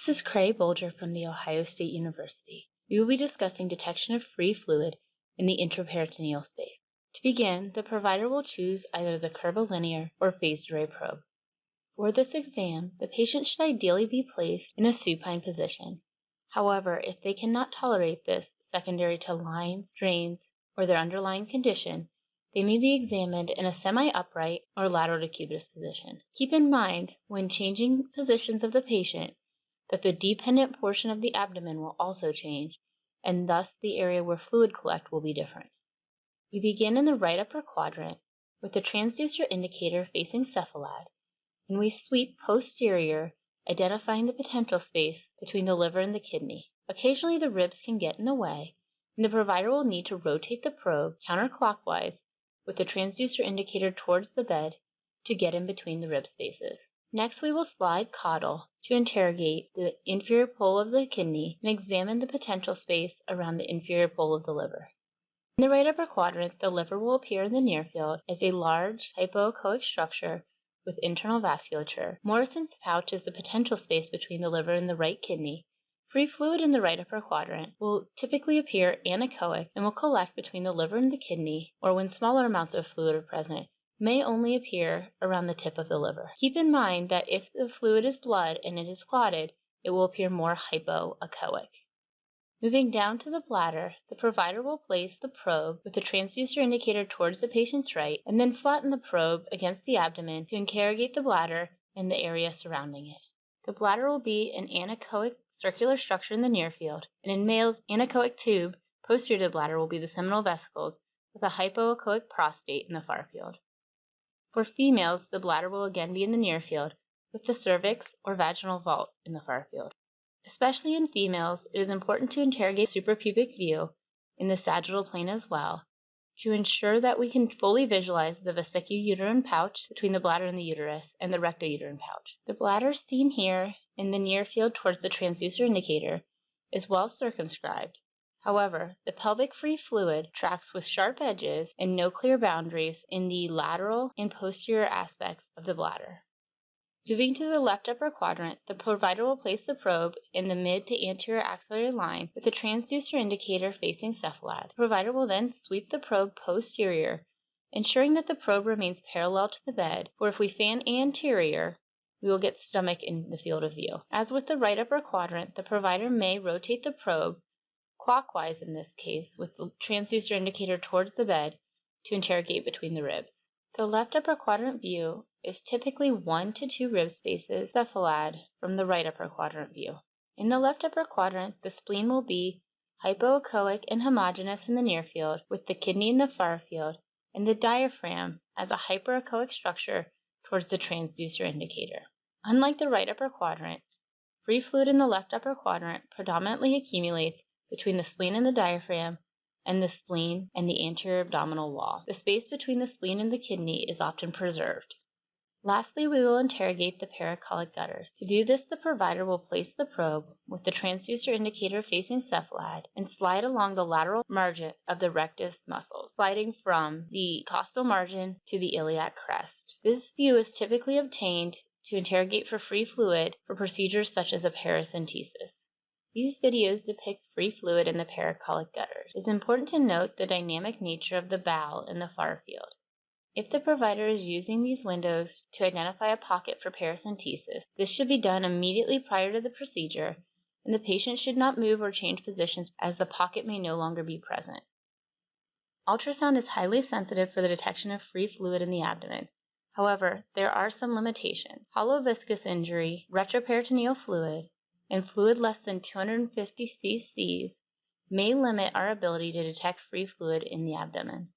This is Cray Bolger from The Ohio State University. We will be discussing detection of free fluid in the intraperitoneal space. To begin, the provider will choose either the curvilinear or phased array probe. For this exam, the patient should ideally be placed in a supine position. However, if they cannot tolerate this secondary to lines, drains, or their underlying condition, they may be examined in a semi-upright or lateral decubitus position. Keep in mind, when changing positions of the patient, that the dependent portion of the abdomen will also change, and thus the area where fluid collect will be different. We begin in the right upper quadrant with the transducer indicator facing cephalad, and we sweep posterior, identifying the potential space between the liver and the kidney. Occasionally the ribs can get in the way, and the provider will need to rotate the probe counterclockwise with the transducer indicator towards the bed to get in between the rib spaces. Next, we will slide caudal to interrogate the inferior pole of the kidney and examine the potential space around the inferior pole of the liver. In the right upper quadrant, the liver will appear in the near field as a large hypoechoic structure with internal vasculature. Morrison's pouch is the potential space between the liver and the right kidney. Free fluid in the right upper quadrant will typically appear anechoic and will collect between the liver and the kidney, or when smaller amounts of fluid are present, may only appear around the tip of the liver. Keep in mind that if the fluid is blood and it is clotted, it will appear more hypoechoic. Moving down to the bladder, the provider will place the probe with the transducer indicator towards the patient's right and then flatten the probe against the abdomen to interrogate the bladder and the area surrounding it. The bladder will be an anechoic circular structure in the near field, and in males, anechoic tube posterior to the bladder will be the seminal vesicles with a hypoechoic prostate in the far field. For females, the bladder will again be in the near field, with the cervix or vaginal vault in the far field. Especially in females, it is important to interrogate suprapubic view in the sagittal plane as well, to ensure that we can fully visualize the vesicular-uterine pouch between the bladder and the uterus and the rectouterine pouch. The bladder seen here in the near field towards the transducer indicator is well circumscribed. However, the pelvic free fluid tracks with sharp edges and no clear boundaries in the lateral and posterior aspects of the bladder. Moving to the left upper quadrant, the provider will place the probe in the mid to anterior axillary line with the transducer indicator facing cephalad. The provider will then sweep the probe posterior, ensuring that the probe remains parallel to the bed, for if we fan anterior, we will get stomach in the field of view. As with the right upper quadrant, the provider may rotate the probe clockwise in this case, with the transducer indicator towards the bed to interrogate between the ribs. The left upper quadrant view is typically 1 to 2 rib spaces cephalad from the right upper quadrant view. In the left upper quadrant, the spleen will be hypoechoic and homogeneous in the near field, with the kidney in the far field, and the diaphragm as a hyperechoic structure towards the transducer indicator. Unlike the right upper quadrant, free fluid in the left upper quadrant predominantly accumulates between the spleen and the diaphragm, and the spleen and the anterior abdominal wall. The space between the spleen and the kidney is often preserved. Lastly, we will interrogate the paracolic gutters. To do this, the provider will place the probe with the transducer indicator facing cephalad and slide along the lateral margin of the rectus muscles, sliding from the costal margin to the iliac crest. This view is typically obtained to interrogate for free fluid for procedures such as a paracentesis. These videos depict free fluid in the paracolic gutters. It is important to note the dynamic nature of the bowel in the far field. If the provider is using these windows to identify a pocket for paracentesis, this should be done immediately prior to the procedure, and the patient should not move or change positions as the pocket may no longer be present. Ultrasound is highly sensitive for the detection of free fluid in the abdomen. However, there are some limitations. Hollow viscous injury, retroperitoneal fluid, and fluid less than 250 cc may limit our ability to detect free fluid in the abdomen.